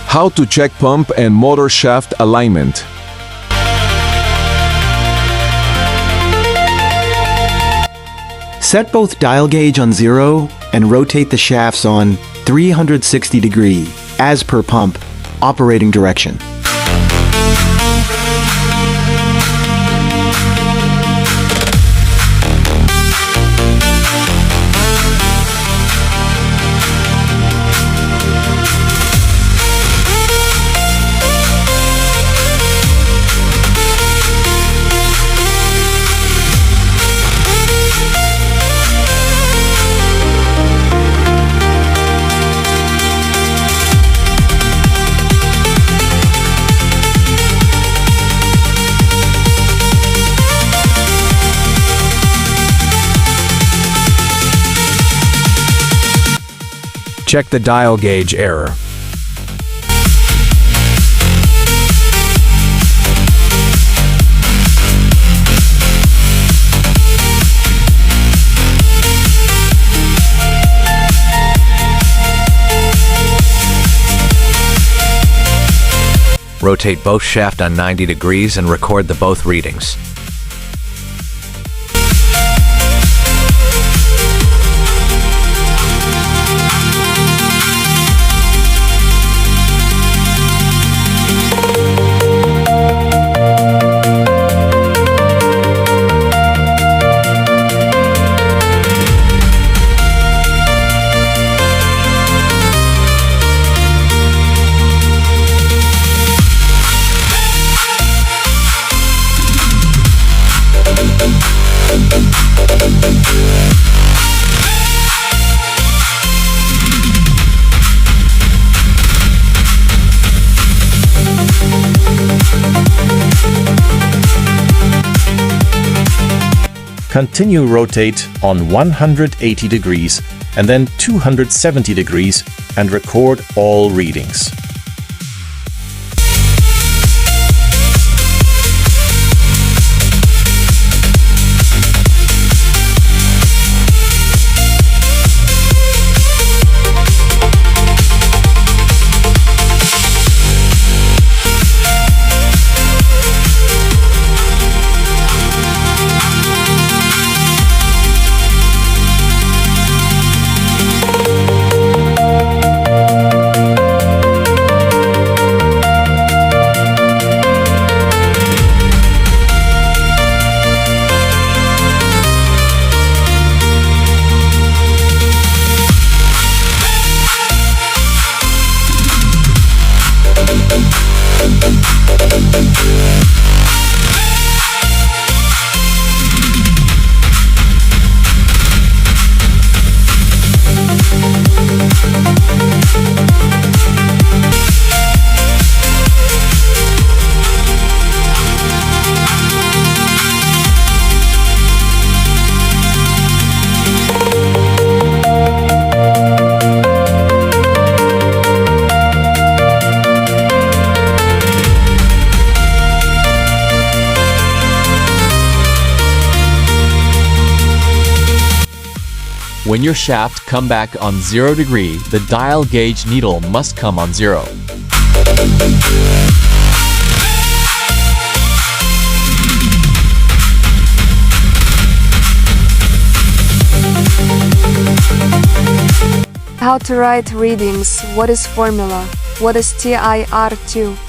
How to check pump and motor shaft alignment. Set both dial gauge on 0 and rotate the shafts on 360 degree, as per pump, operating direction. Check the dial gauge error. Rotate both shaft on 90 degrees and record the both readings. Continue rotate on 180 degrees and then 270 degrees and record all readings. When your shaft come back on 0 degree, the dial gauge needle must come on 0. How to write readings? What is formula? What is TIR2?